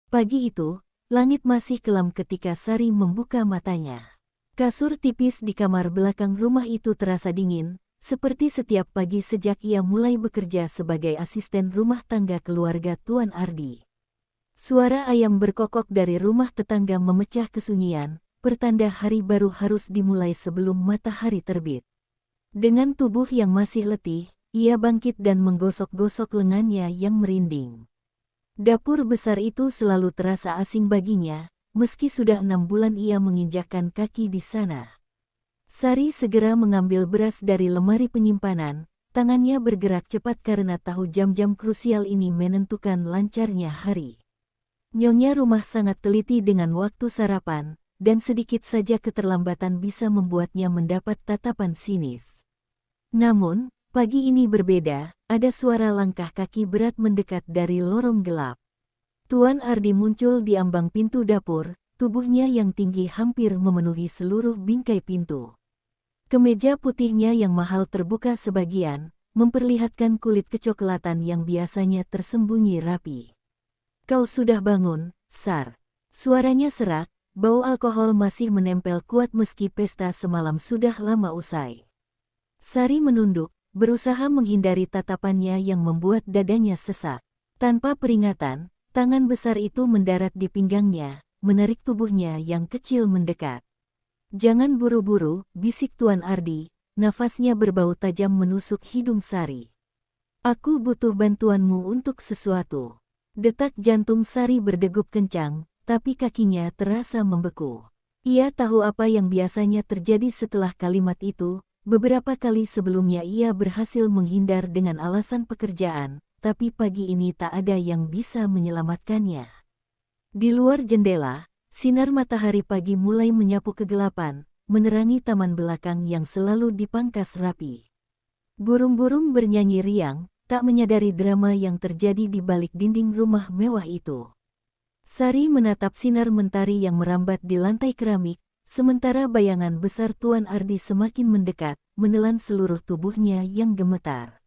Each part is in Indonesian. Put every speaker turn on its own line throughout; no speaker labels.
Pagi itu, langit masih kelam ketika Sari membuka matanya. Kasur tipis di kamar belakang rumah itu terasa dingin, seperti setiap pagi sejak ia mulai bekerja sebagai asisten rumah tangga keluarga Tuan Ardi. Suara ayam berkokok dari rumah tetangga memecah kesunyian, pertanda hari baru harus dimulai sebelum matahari terbit. Dengan tubuh yang masih letih, ia bangkit dan menggosok-gosok lengannya yang merinding. Dapur besar itu selalu terasa asing baginya, meski sudah 6 bulan ia menginjakkan kaki di sana. Sari segera mengambil beras dari lemari penyimpanan, tangannya bergerak cepat karena tahu jam-jam krusial ini menentukan lancarnya hari. Nyonya rumah sangat teliti dengan waktu sarapan, dan sedikit saja keterlambatan bisa membuatnya mendapat tatapan sinis. Namun, pagi ini berbeda, ada suara langkah kaki berat mendekat dari lorong gelap. Tuan Ardi muncul di ambang pintu dapur, tubuhnya yang tinggi hampir memenuhi seluruh bingkai pintu. Kemeja putihnya yang mahal terbuka sebagian, memperlihatkan kulit kecoklatan yang biasanya tersembunyi rapi. "Kau sudah bangun, Sar." Suaranya serak, bau alkohol masih menempel kuat meski pesta semalam sudah lama usai. Sari menunduk, berusaha menghindari tatapannya yang membuat dadanya sesak. Tanpa peringatan, tangan besar itu mendarat di pinggangnya, menarik tubuhnya yang kecil mendekat. "Jangan buru-buru," bisik Tuan Ardi, nafasnya berbau tajam menusuk hidung Sari. "Aku butuh bantuanmu untuk sesuatu." Detak jantung Sari berdegup kencang, tapi kakinya terasa membeku. Ia tahu apa yang biasanya terjadi setelah kalimat itu. Beberapa kali sebelumnya ia berhasil menghindar dengan alasan pekerjaan, tapi pagi ini tak ada yang bisa menyelamatkannya. Di luar jendela, sinar matahari pagi mulai menyapu kegelapan, menerangi taman belakang yang selalu dipangkas rapi. Burung-burung bernyanyi riang, tak menyadari drama yang terjadi di balik dinding rumah mewah itu. Sari menatap sinar mentari yang merambat di lantai keramik, sementara bayangan besar Tuan Ardi semakin mendekat, menelan seluruh tubuhnya yang gemetar.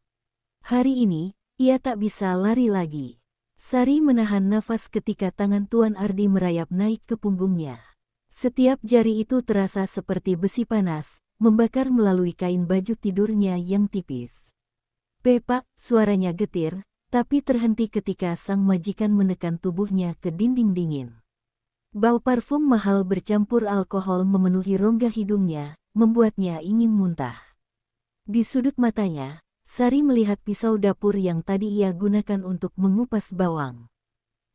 Hari ini, ia tak bisa lari lagi. Sari menahan nafas ketika tangan Tuan Ardi merayap naik ke punggungnya. Setiap jari itu terasa seperti besi panas, membakar melalui kain baju tidurnya yang tipis. "Pepak," suaranya getir, tapi terhenti ketika sang majikan menekan tubuhnya ke dinding dingin. Bau parfum mahal bercampur alkohol memenuhi rongga hidungnya, membuatnya ingin muntah. Di sudut matanya, Sari melihat pisau dapur yang tadi ia gunakan untuk mengupas bawang.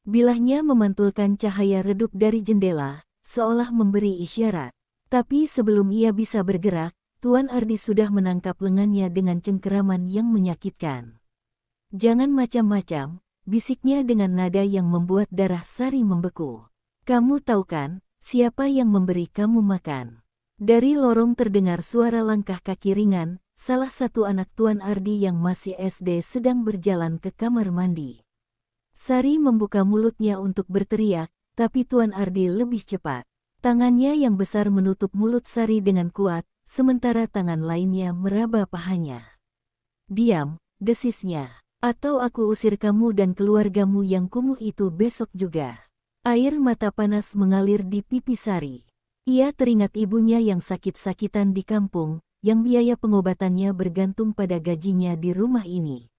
Bilahnya memantulkan cahaya redup dari jendela, seolah memberi isyarat. Tapi sebelum ia bisa bergerak, Tuan Ardi sudah menangkap lengannya dengan cengkeraman yang menyakitkan. "Jangan macam-macam," bisiknya dengan nada yang membuat darah Sari membeku. "Kamu tahu kan, siapa yang memberi kamu makan?" Dari lorong terdengar suara langkah kaki ringan, salah satu anak Tuan Ardi yang masih SD sedang berjalan ke kamar mandi. Sari membuka mulutnya untuk berteriak, tapi Tuan Ardi lebih cepat. Tangannya yang besar menutup mulut Sari dengan kuat, sementara tangan lainnya meraba pahanya. "Diam," desisnya, "atau aku usir kamu dan keluargamu yang kumuh itu besok juga." Air mata panas mengalir di pipi Sari. Ia teringat ibunya yang sakit-sakitan di kampung, yang biaya pengobatannya bergantung pada gajinya di rumah ini.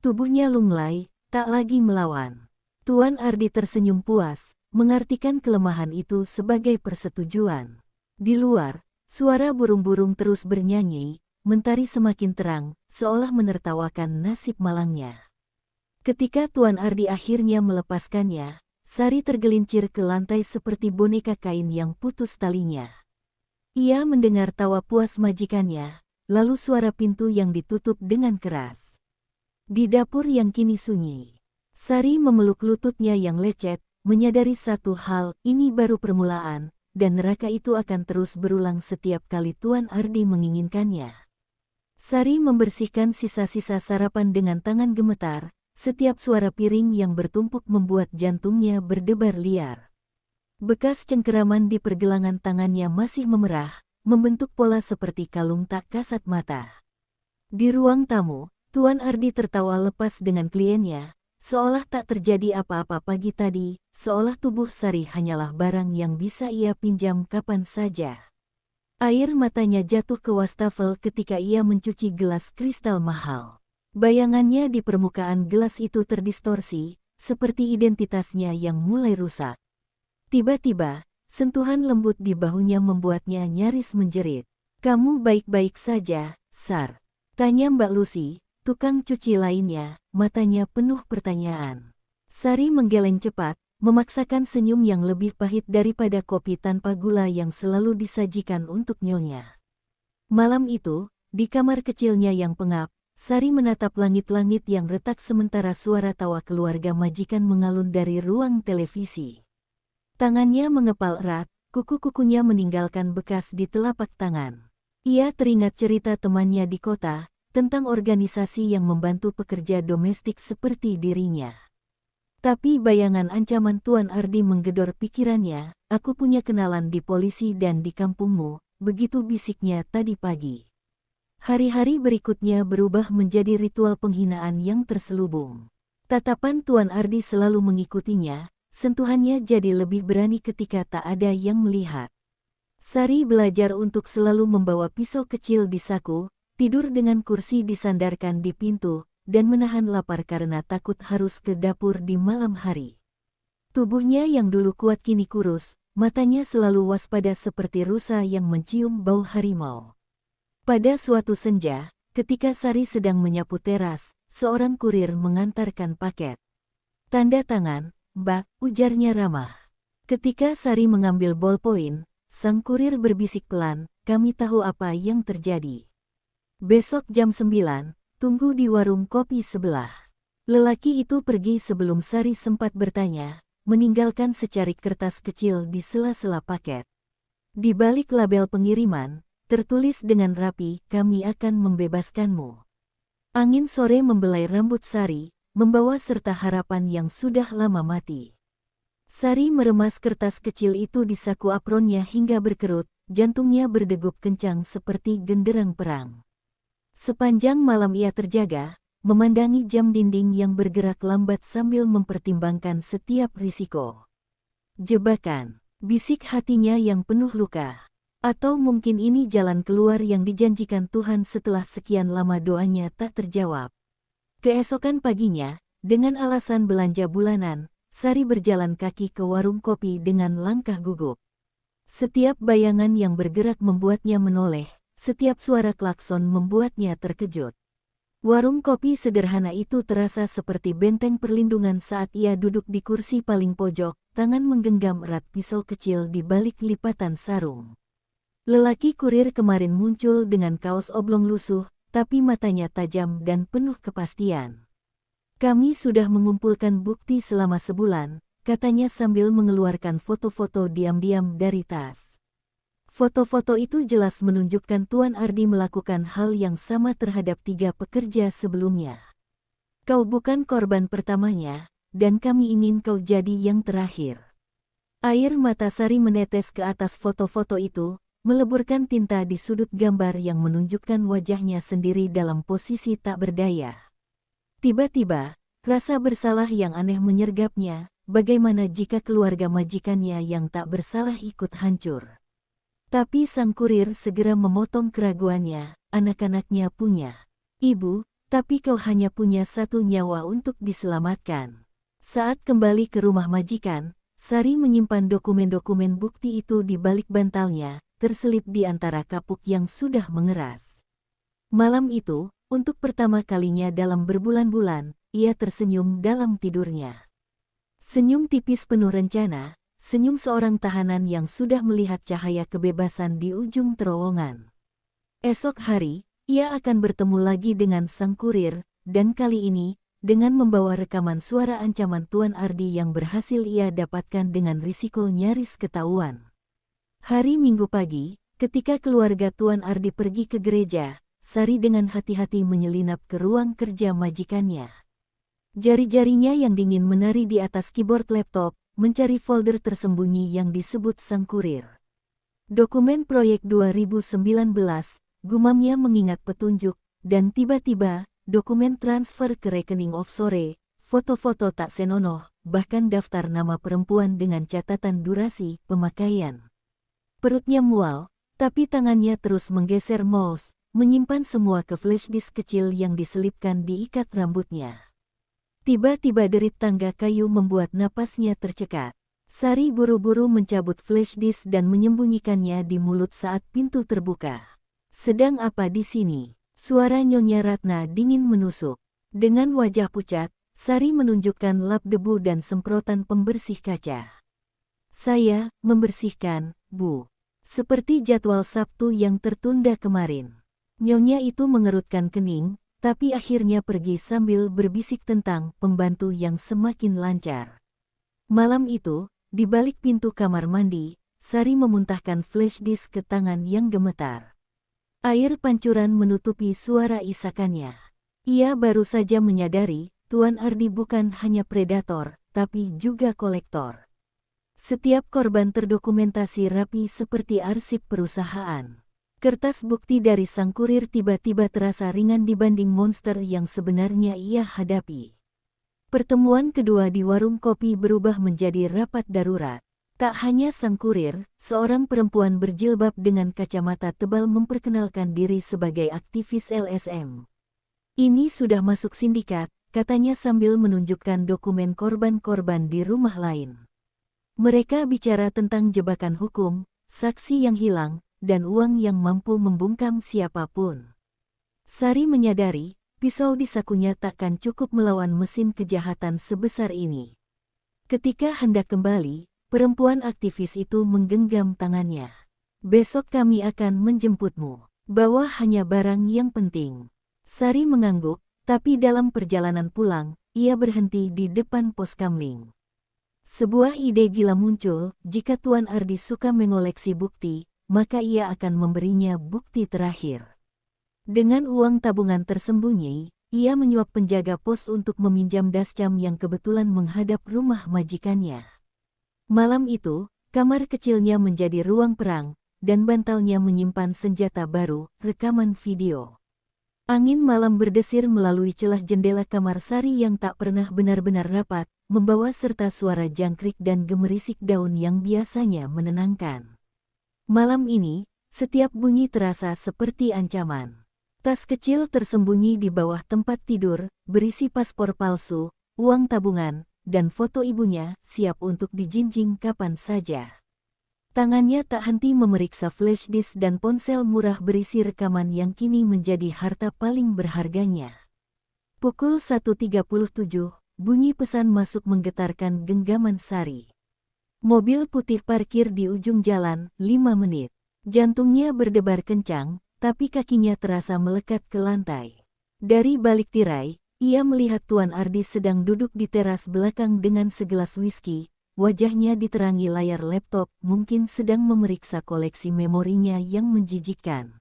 Tubuhnya lunglai, tak lagi melawan. Tuan Ardi tersenyum puas, mengartikan kelemahan itu sebagai persetujuan. Di luar, suara burung-burung terus bernyanyi, mentari semakin terang, seolah menertawakan nasib malangnya. Ketika Tuan Ardi akhirnya melepaskannya, Sari tergelincir ke lantai seperti boneka kain yang putus talinya. Ia mendengar tawa puas majikannya, lalu suara pintu yang ditutup dengan keras. Di dapur yang kini sunyi, Sari memeluk lututnya yang lecet, menyadari satu hal, ini baru permulaan, dan neraka itu akan terus berulang setiap kali Tuan Ardi menginginkannya. Sari membersihkan sisa-sisa sarapan dengan tangan gemetar. Setiap suara piring yang bertumpuk membuat jantungnya berdebar liar. Bekas cengkeraman di pergelangan tangannya masih memerah, membentuk pola seperti kalung tak kasat mata. Di ruang tamu, Tuan Ardi tertawa lepas dengan kliennya, seolah tak terjadi apa-apa pagi tadi, seolah tubuh Sari hanyalah barang yang bisa ia pinjam kapan saja. Air matanya jatuh ke wastafel ketika ia mencuci gelas kristal mahal. Bayangannya di permukaan gelas itu terdistorsi, seperti identitasnya yang mulai rusak. Tiba-tiba, sentuhan lembut di bahunya membuatnya nyaris menjerit. "Kamu baik-baik saja, Sar?" tanya Mbak Lucy, tukang cuci lainnya, matanya penuh pertanyaan. Sari menggeleng cepat, memaksakan senyum yang lebih pahit daripada kopi tanpa gula yang selalu disajikan untuk nyonya. Malam itu, di kamar kecilnya yang pengap, Sari menatap langit-langit yang retak sementara suara tawa keluarga majikan mengalun dari ruang televisi. Tangannya mengepal erat, kuku-kukunya meninggalkan bekas di telapak tangan. Ia teringat cerita temannya di kota, tentang organisasi yang membantu pekerja domestik seperti dirinya. Tapi bayangan ancaman Tuan Ardi menggedor pikirannya. "Aku punya kenalan di polisi dan di kampungmu," begitu bisiknya tadi pagi. Hari-hari berikutnya berubah menjadi ritual penghinaan yang terselubung. Tatapan Tuan Ardi selalu mengikutinya, sentuhannya jadi lebih berani ketika tak ada yang melihat. Sari belajar untuk selalu membawa pisau kecil di saku, tidur dengan kursi disandarkan di pintu, dan menahan lapar karena takut harus ke dapur di malam hari. Tubuhnya yang dulu kuat kini kurus, matanya selalu waspada seperti rusa yang mencium bau harimau. Pada suatu senja, ketika Sari sedang menyapu teras, seorang kurir mengantarkan paket. "Tanda tangan, Mbak," ujarnya ramah. Ketika Sari mengambil bolpoin, sang kurir berbisik pelan, "Kami tahu apa yang terjadi. Besok jam 9, tunggu di warung kopi sebelah." Lelaki itu pergi sebelum Sari sempat bertanya, meninggalkan secarik kertas kecil di sela-sela paket. Di balik label pengiriman, tertulis dengan rapi, "Kami akan membebaskanmu." Angin sore membelai rambut Sari, membawa serta harapan yang sudah lama mati. Sari meremas kertas kecil itu di saku apronnya hingga berkerut, jantungnya berdegup kencang seperti genderang perang. Sepanjang malam ia terjaga, memandangi jam dinding yang bergerak lambat sambil mempertimbangkan setiap risiko. "Jebakan," bisik hatinya yang penuh luka. Atau mungkin ini jalan keluar yang dijanjikan Tuhan setelah sekian lama doanya tak terjawab. Keesokan paginya, dengan alasan belanja bulanan, Sari berjalan kaki ke warung kopi dengan langkah gugup. Setiap bayangan yang bergerak membuatnya menoleh. Setiap suara klakson membuatnya terkejut. Warung kopi sederhana itu terasa seperti benteng perlindungan saat ia duduk di kursi paling pojok, tangan menggenggam erat pisau kecil di balik lipatan sarung. Lelaki kurir kemarin muncul dengan kaos oblong lusuh, tapi matanya tajam dan penuh kepastian. "Kami sudah mengumpulkan bukti selama sebulan," katanya sambil mengeluarkan foto-foto diam-diam dari tas. Foto-foto itu jelas menunjukkan Tuan Ardi melakukan hal yang sama terhadap 3 pekerja sebelumnya. "Kau bukan korban pertamanya, dan kami ingin kau jadi yang terakhir." Air mata Sari menetes ke atas foto-foto itu, meleburkan tinta di sudut gambar yang menunjukkan wajahnya sendiri dalam posisi tak berdaya. Tiba-tiba, rasa bersalah yang aneh menyergapnya. Bagaimana jika keluarga majikannya yang tak bersalah ikut hancur? Tapi sang kurir segera memotong keraguannya, "Anak-anaknya punya ibu, tapi kau hanya punya satu nyawa untuk diselamatkan." Saat kembali ke rumah majikan, Sari menyimpan dokumen-dokumen bukti itu di balik bantalnya, terselip di antara kapuk yang sudah mengeras. Malam itu, untuk pertama kalinya dalam berbulan-bulan, ia tersenyum dalam tidurnya. Senyum tipis penuh rencana, senyum seorang tahanan yang sudah melihat cahaya kebebasan di ujung terowongan. Esok hari, ia akan bertemu lagi dengan sang kurir, dan kali ini, dengan membawa rekaman suara ancaman Tuan Ardi yang berhasil ia dapatkan dengan risiko nyaris ketahuan. Hari Minggu pagi, ketika keluarga Tuan Ardi pergi ke gereja, Sari dengan hati-hati menyelinap ke ruang kerja majikannya. Jari-jarinya yang dingin menari di atas keyboard laptop, mencari folder tersembunyi yang disebut sang kurir. "Dokumen proyek 2019, gumamnya mengingat petunjuk, dan tiba-tiba, dokumen transfer ke rekening offshore, foto-foto tak senonoh, bahkan daftar nama perempuan dengan catatan durasi pemakaian. Perutnya mual, tapi tangannya terus menggeser mouse, menyimpan semua ke flash disk kecil yang diselipkan di ikat rambutnya. Tiba-tiba derit tangga kayu membuat napasnya tercekat. Sari buru-buru mencabut flash disk dan menyembunyikannya di mulut saat pintu terbuka. "Sedang apa di sini?" Suara Nyonya Ratna dingin menusuk. Dengan wajah pucat, Sari menunjukkan lap debu dan semprotan pembersih kaca. "Saya membersihkan, Bu. Seperti jadwal Sabtu yang tertunda kemarin." Nyonya itu mengerutkan kening, tapi akhirnya pergi sambil berbisik tentang pembantu yang semakin lancar. Malam itu, di balik pintu kamar mandi, Sari memuntahkan flash disk ke tangan yang gemetar. Air pancuran menutupi suara isakannya. Ia baru saja menyadari, Tuan Ardi bukan hanya predator, tapi juga kolektor. Setiap korban terdokumentasi rapi seperti arsip perusahaan. Kertas bukti dari sang kurir tiba-tiba terasa ringan dibanding monster yang sebenarnya ia hadapi. Pertemuan kedua di warung kopi berubah menjadi rapat darurat. Tak hanya sang kurir, seorang perempuan berjilbab dengan kacamata tebal memperkenalkan diri sebagai aktivis LSM. "Ini sudah masuk sindikat," katanya sambil menunjukkan dokumen korban-korban di rumah lain. Mereka bicara tentang jebakan hukum, saksi yang hilang, dan uang yang mampu membungkam siapapun. Sari menyadari, pisau di sakunya takkan cukup melawan mesin kejahatan sebesar ini. Ketika hendak kembali, perempuan aktivis itu menggenggam tangannya. "Besok kami akan menjemputmu. Bawa hanya barang yang penting." Sari mengangguk, tapi dalam perjalanan pulang, ia berhenti di depan pos kamling. Sebuah ide gila muncul, jika Tuan Ardi suka mengoleksi bukti, maka ia akan memberinya bukti terakhir. Dengan uang tabungan tersembunyi, ia menyuap penjaga pos untuk meminjam dascam yang kebetulan menghadap rumah majikannya. Malam itu, kamar kecilnya menjadi ruang perang, dan bantalnya menyimpan senjata baru, rekaman video. Angin malam berdesir melalui celah jendela kamar Sari yang tak pernah benar-benar rapat, membawa serta suara jangkrik dan gemerisik daun yang biasanya menenangkan. Malam ini, setiap bunyi terasa seperti ancaman. Tas kecil tersembunyi di bawah tempat tidur, berisi paspor palsu, uang tabungan, dan foto ibunya, siap untuk dijinjing kapan saja. Tangannya tak henti memeriksa flash disk dan ponsel murah berisi rekaman yang kini menjadi harta paling berharganya. Pukul 1.37, bunyi pesan masuk menggetarkan genggaman Sari. Mobil putih parkir di ujung jalan, 5 menit. Jantungnya berdebar kencang, tapi kakinya terasa melekat ke lantai. Dari balik tirai, ia melihat Tuan Ardi sedang duduk di teras belakang dengan segelas whisky, wajahnya diterangi layar laptop, mungkin sedang memeriksa koleksi memorinya yang menjijikkan.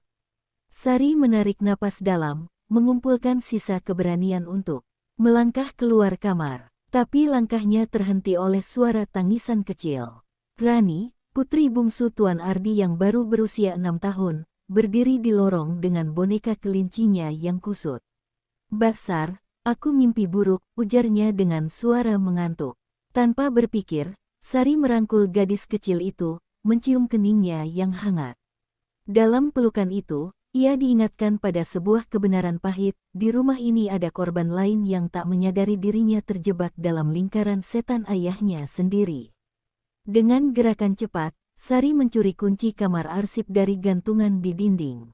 Sari menarik napas dalam, mengumpulkan sisa keberanian untuk melangkah keluar kamar. Tapi langkahnya terhenti oleh suara tangisan kecil. Rani, putri bungsu Tuan Ardi yang baru berusia 6 tahun, berdiri di lorong dengan boneka kelincinya yang kusut. "Basar, aku mimpi buruk," ujarnya dengan suara mengantuk. Tanpa berpikir, Sari merangkul gadis kecil itu, mencium keningnya yang hangat. Dalam pelukan itu, ia diingatkan pada sebuah kebenaran pahit, di rumah ini ada korban lain yang tak menyadari dirinya terjebak dalam lingkaran setan ayahnya sendiri. Dengan gerakan cepat, Sari mencuri kunci kamar arsip dari gantungan di dinding.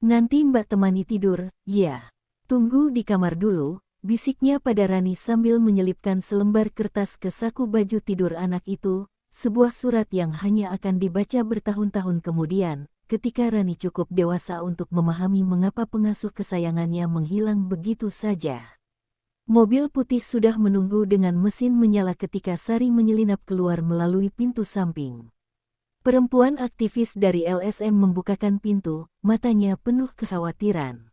"Nanti Mbak temani tidur, ya." "Tunggu di kamar dulu," bisiknya pada Rani sambil menyelipkan selembar kertas ke saku baju tidur anak itu, sebuah surat yang hanya akan dibaca bertahun-tahun kemudian, ketika Rani cukup dewasa untuk memahami mengapa pengasuh kesayangannya menghilang begitu saja. Mobil putih sudah menunggu dengan mesin menyala ketika Sari menyelinap keluar melalui pintu samping. Perempuan aktivis dari LSM membukakan pintu, matanya penuh kekhawatiran.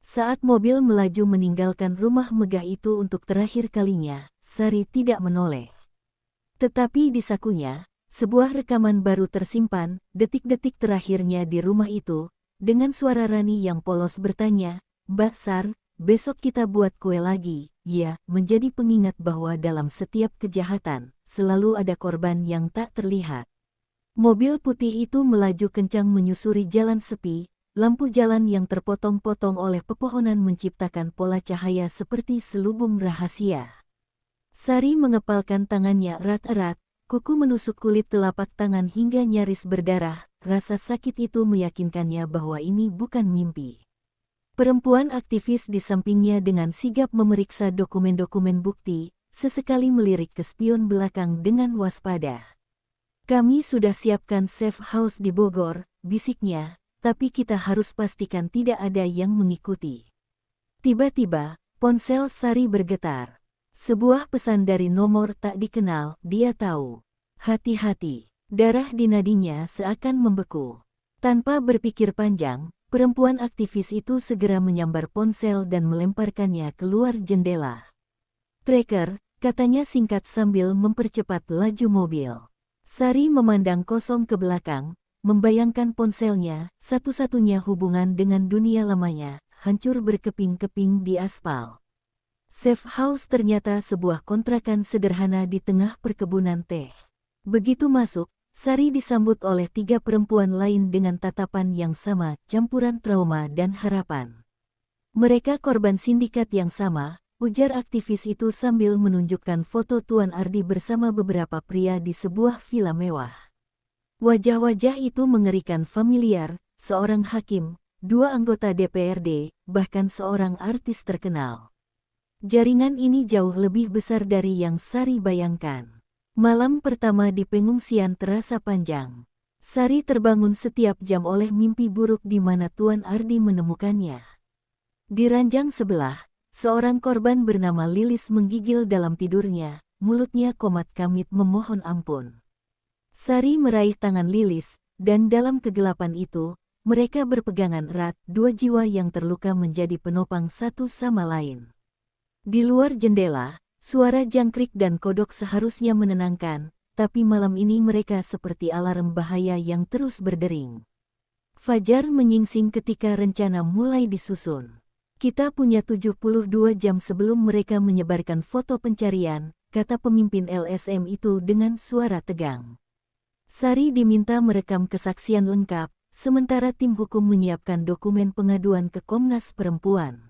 Saat mobil melaju meninggalkan rumah megah itu untuk terakhir kalinya, Sari tidak menoleh. Tetapi di sakunya, sebuah rekaman baru tersimpan, detik-detik terakhirnya di rumah itu, dengan suara Rani yang polos bertanya, "Mbak Sar, besok kita buat kue lagi, ya, menjadi pengingat bahwa dalam setiap kejahatan, selalu ada korban yang tak terlihat. Mobil putih itu melaju kencang menyusuri jalan sepi, lampu jalan yang terpotong-potong oleh pepohonan menciptakan pola cahaya seperti selubung rahasia. Sari mengepalkan tangannya erat-erat, kuku menusuk kulit telapak tangan hingga nyaris berdarah, rasa sakit itu meyakinkannya bahwa ini bukan mimpi. Perempuan aktivis di sampingnya dengan sigap memeriksa dokumen-dokumen bukti, sesekali melirik ke spion belakang dengan waspada. Kami sudah siapkan safe house di Bogor, bisiknya, tapi kita harus pastikan tidak ada yang mengikuti. Tiba-tiba, ponsel Sari bergetar. Sebuah pesan dari nomor tak dikenal, dia tahu. Hati-hati, darah di nadinya seakan membeku. Tanpa berpikir panjang, perempuan aktivis itu segera menyambar ponsel dan melemparkannya keluar jendela. Tracker, katanya singkat sambil mempercepat laju mobil. Sari memandang kosong ke belakang, membayangkan ponselnya, satu-satunya hubungan dengan dunia lamanya, hancur berkeping-keping di aspal. Safe house ternyata sebuah kontrakan sederhana di tengah perkebunan teh. Begitu masuk, Sari disambut oleh 3 perempuan lain dengan tatapan yang sama, campuran trauma dan harapan. Mereka korban sindikat yang sama, ujar aktivis itu sambil menunjukkan foto Tuan Ardi bersama beberapa pria di sebuah villa mewah. Wajah-wajah itu mengerikan familiar, seorang hakim, 2 anggota DPRD, bahkan seorang artis terkenal. Jaringan ini jauh lebih besar dari yang Sari bayangkan. Malam pertama di pengungsian terasa panjang. Sari terbangun setiap jam oleh mimpi buruk di mana Tuan Ardi menemukannya. Di ranjang sebelah, seorang korban bernama Lilis menggigil dalam tidurnya, mulutnya komat kamit memohon ampun. Sari meraih tangan Lilis, dan dalam kegelapan itu, mereka berpegangan erat, 2 jiwa yang terluka menjadi penopang satu sama lain. Di luar jendela, suara jangkrik dan kodok seharusnya menenangkan, tapi malam ini mereka seperti alarm bahaya yang terus berdering. Fajar menyingsing ketika rencana mulai disusun. Kita punya 72 jam sebelum mereka menyebarkan foto pencarian, kata pemimpin LSM itu dengan suara tegang. Sari diminta merekam kesaksian lengkap, sementara tim hukum menyiapkan dokumen pengaduan ke Komnas Perempuan.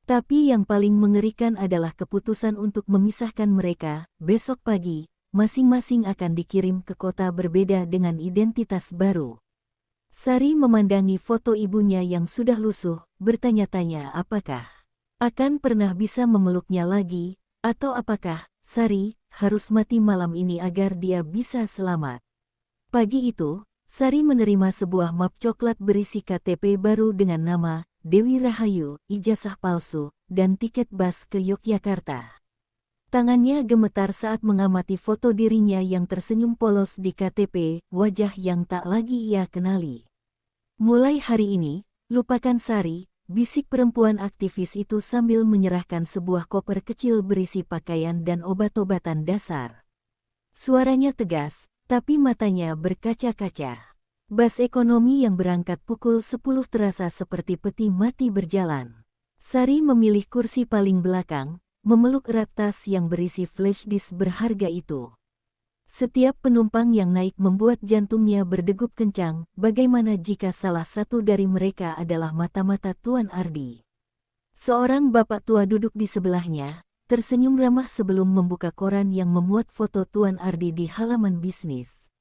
Tapi yang paling mengerikan adalah keputusan untuk memisahkan mereka. Besok pagi, masing-masing akan dikirim ke kota berbeda dengan identitas baru. Sari memandangi foto ibunya yang sudah lusuh, bertanya-tanya apakah akan pernah bisa memeluknya lagi, atau apakah Sari harus mati malam ini agar dia bisa selamat. Pagi itu, Sari menerima sebuah map coklat berisi KTP baru dengan nama Dewi Rahayu, ijazah palsu, dan tiket bus ke Yogyakarta. Tangannya gemetar saat mengamati foto dirinya yang tersenyum polos di KTP, wajah yang tak lagi ia kenali. Mulai hari ini, lupakan Sari, bisik perempuan aktivis itu sambil menyerahkan sebuah koper kecil berisi pakaian dan obat-obatan dasar. Suaranya tegas, tapi matanya berkaca-kaca. Bas ekonomi yang berangkat pukul 10 terasa seperti peti mati berjalan. Sari memilih kursi paling belakang, memeluk erat tas yang berisi flash disk berharga itu. Setiap penumpang yang naik membuat jantungnya berdegup kencang, bagaimana jika salah satu dari mereka adalah mata-mata Tuan Ardi. Seorang bapak tua duduk di sebelahnya, tersenyum ramah sebelum membuka koran yang memuat foto Tuan Ardi di halaman bisnis.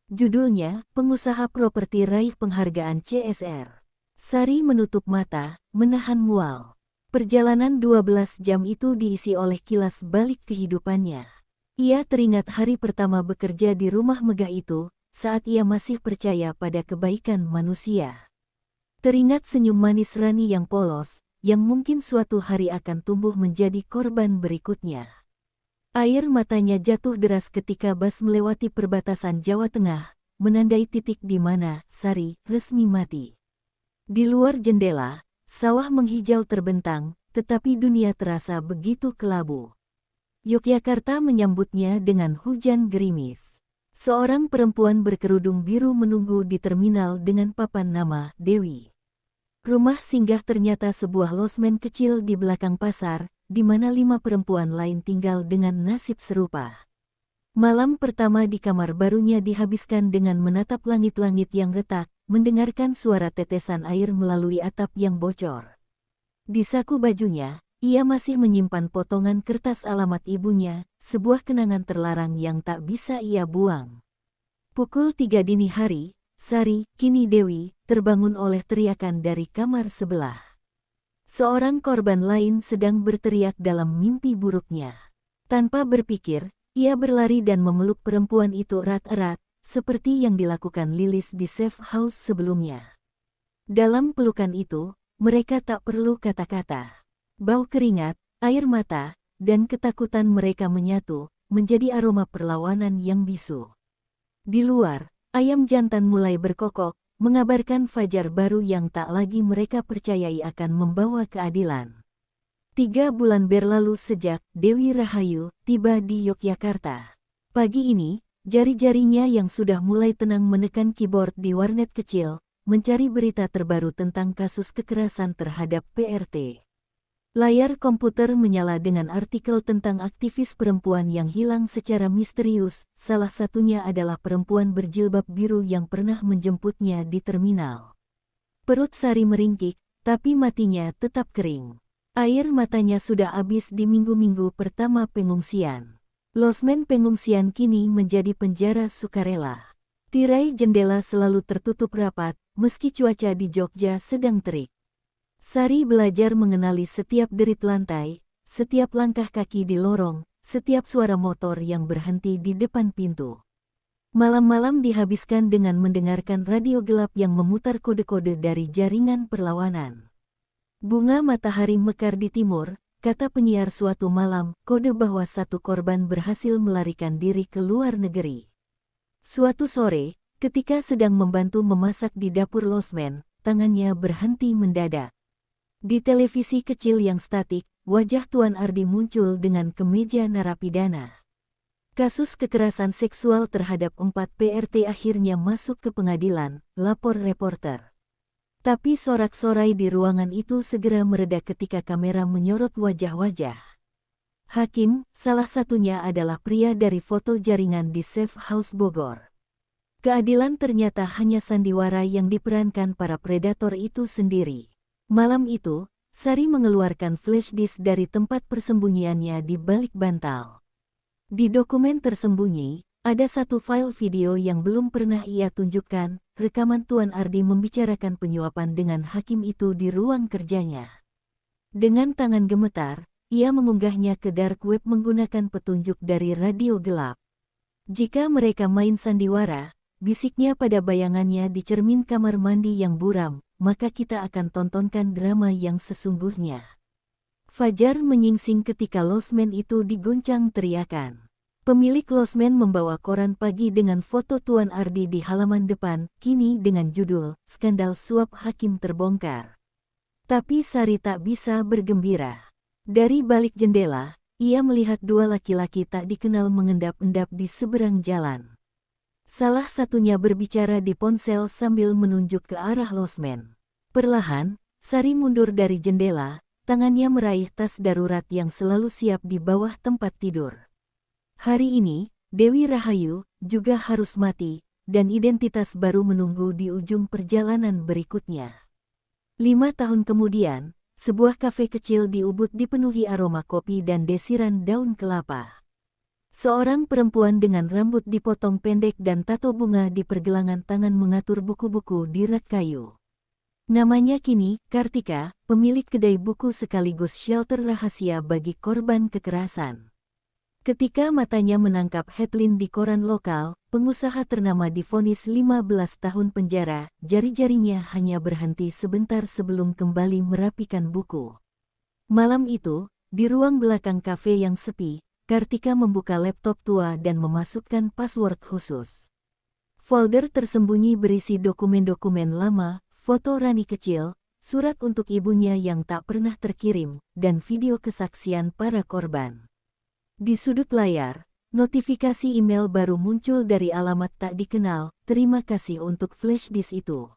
Judulnya, Pengusaha Properti Raih Penghargaan CSR. Sari menutup mata, menahan mual. Perjalanan 12 jam itu diisi oleh kilas balik kehidupannya. Ia teringat hari pertama bekerja di rumah megah itu, saat ia masih percaya pada kebaikan manusia. Teringat senyum manis Rani yang polos, yang mungkin suatu hari akan tumbuh menjadi korban berikutnya. Air matanya jatuh deras ketika bus melewati perbatasan Jawa Tengah, menandai titik di mana Sari resmi mati. Di luar jendela, sawah menghijau terbentang, tetapi dunia terasa begitu kelabu. Yogyakarta menyambutnya dengan hujan gerimis. Seorang perempuan berkerudung biru menunggu di terminal dengan papan nama Dewi. Rumah singgah ternyata sebuah losmen kecil di belakang pasar, di mana 5 perempuan lain tinggal dengan nasib serupa. Malam pertama di kamar barunya dihabiskan dengan menatap langit-langit yang retak, mendengarkan suara tetesan air melalui atap yang bocor. Di saku bajunya, ia masih menyimpan potongan kertas alamat ibunya, sebuah kenangan terlarang yang tak bisa ia buang. Pukul 3 dini hari, Sari, kini Dewi, terbangun oleh teriakan dari kamar sebelah. Seorang korban lain sedang berteriak dalam mimpi buruknya. Tanpa berpikir, ia berlari dan memeluk perempuan itu erat-erat, seperti yang dilakukan Lilis di safe house sebelumnya. Dalam pelukan itu, mereka tak perlu kata-kata. Bau keringat, air mata, dan ketakutan mereka menyatu, menjadi aroma perlawanan yang bisu. Di luar, ayam jantan mulai berkokok, mengabarkan fajar baru yang tak lagi mereka percayai akan membawa keadilan. 3 bulan berlalu sejak Dewi Rahayu tiba di Yogyakarta. Pagi ini, jari-jarinya yang sudah mulai tenang menekan keyboard di warnet kecil, mencari berita terbaru tentang kasus kekerasan terhadap PRT. Layar komputer menyala dengan artikel tentang aktivis perempuan yang hilang secara misterius, salah satunya adalah perempuan berjilbab biru yang pernah menjemputnya di terminal. Perut Sari meringkik, tapi matinya tetap kering. Air matanya sudah habis di minggu-minggu pertama pengungsian. Losmen pengungsian kini menjadi penjara sukarela. Tirai jendela selalu tertutup rapat, meski cuaca di Jogja sedang terik. Sari belajar mengenali setiap derit lantai, setiap langkah kaki di lorong, setiap suara motor yang berhenti di depan pintu. Malam-malam dihabiskan dengan mendengarkan radio gelap yang memutar kode-kode dari jaringan perlawanan. Bunga matahari mekar di timur, kata penyiar suatu malam, kode bahwa satu korban berhasil melarikan diri ke luar negeri. Suatu sore, ketika sedang membantu memasak di dapur losmen, tangannya berhenti mendadak. Di televisi kecil yang statik, wajah Tuan Ardi muncul dengan kemeja narapidana. Kasus kekerasan seksual terhadap 4 PRT akhirnya masuk ke pengadilan, lapor reporter. Tapi sorak-sorai di ruangan itu segera mereda ketika kamera menyorot wajah-wajah. Hakim, salah satunya adalah pria dari foto jaringan di Safe House Bogor. Keadilan ternyata hanya sandiwara yang diperankan para predator itu sendiri. Malam itu, Sari mengeluarkan flash disk dari tempat persembunyiannya di balik bantal. Di dokumen tersembunyi, ada satu file video yang belum pernah ia tunjukkan, rekaman Tuan Ardi membicarakan penyuapan dengan hakim itu di ruang kerjanya. Dengan tangan gemetar, ia mengunggahnya ke dark web menggunakan petunjuk dari radio gelap. Jika mereka main sandiwara, bisiknya pada bayangannya di cermin kamar mandi yang buram, maka kita akan tontonkan drama yang sesungguhnya. Fajar menyingsing ketika losmen itu diguncang teriakan. Pemilik losmen membawa koran pagi dengan foto Tuan Ardi di halaman depan, kini dengan judul, Skandal Suap Hakim Terbongkar. Tapi Sari tak bisa bergembira. Dari balik jendela, ia melihat 2 laki-laki tak dikenal mengendap-endap di seberang jalan. Salah satunya berbicara di ponsel sambil menunjuk ke arah losmen. Perlahan, Sari mundur dari jendela, tangannya meraih tas darurat yang selalu siap di bawah tempat tidur. Hari ini, Dewi Rahayu juga harus mati, dan identitas baru menunggu di ujung perjalanan berikutnya. 5 tahun kemudian, sebuah kafe kecil di Ubud dipenuhi aroma kopi dan desiran daun kelapa. Seorang perempuan dengan rambut dipotong pendek dan tato bunga di pergelangan tangan mengatur buku-buku di rak kayu. Namanya kini Kartika, pemilik kedai buku sekaligus shelter rahasia bagi korban kekerasan. Ketika matanya menangkap headline di koran lokal, pengusaha ternama divonis 15 tahun penjara, jari-jarinya hanya berhenti sebentar sebelum kembali merapikan buku. Malam itu, di ruang belakang kafe yang sepi, Kartika membuka laptop tua dan memasukkan password khusus. Folder tersembunyi berisi dokumen-dokumen lama, foto Rani kecil, surat untuk ibunya yang tak pernah terkirim, dan video kesaksian para korban. Di sudut layar, notifikasi email baru muncul dari alamat tak dikenal, terima kasih untuk flash disk itu.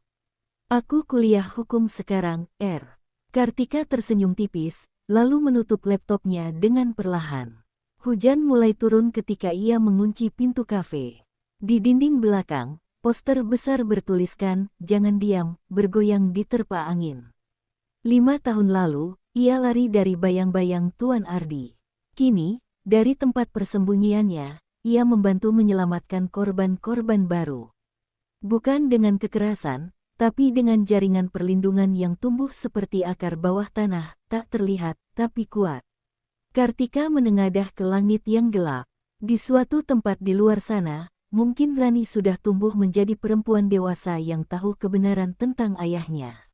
Aku kuliah hukum sekarang, R. Kartika tersenyum tipis, lalu menutup laptopnya dengan perlahan. Hujan mulai turun ketika ia mengunci pintu kafe. Di dinding belakang, poster besar bertuliskan, "Jangan diam," bergoyang diterpa angin. 5 tahun lalu, ia lari dari bayang-bayang Tuan Ardi. Kini, dari tempat persembunyiannya, ia membantu menyelamatkan korban-korban baru. Bukan dengan kekerasan, tapi dengan jaringan perlindungan yang tumbuh seperti akar bawah tanah, tak terlihat, tapi kuat. Kartika menengadah ke langit yang gelap. Di suatu tempat di luar sana, mungkin Rani sudah tumbuh menjadi perempuan dewasa yang tahu kebenaran tentang ayahnya.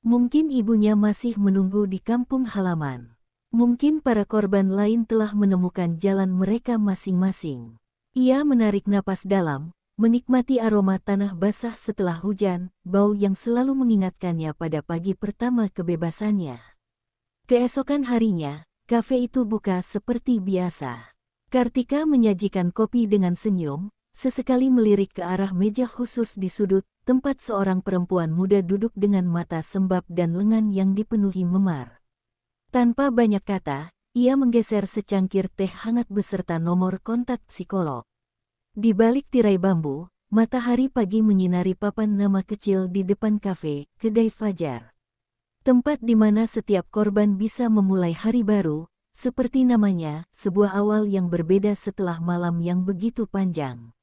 Mungkin ibunya masih menunggu di kampung halaman. Mungkin para korban lain telah menemukan jalan mereka masing-masing. Ia menarik napas dalam, menikmati aroma tanah basah setelah hujan, bau yang selalu mengingatkannya pada pagi pertama kebebasannya. Keesokan harinya, kafe itu buka seperti biasa. Kartika menyajikan kopi dengan senyum, sesekali melirik ke arah meja khusus di sudut, tempat seorang perempuan muda duduk dengan mata sembab dan lengan yang dipenuhi memar. Tanpa banyak kata, ia menggeser secangkir teh hangat beserta nomor kontak psikolog. Di balik tirai bambu, matahari pagi menyinari papan nama kecil di depan kafe, Kedai Fajar. Tempat di mana setiap korban bisa memulai hari baru, seperti namanya, sebuah awal yang berbeda setelah malam yang begitu panjang.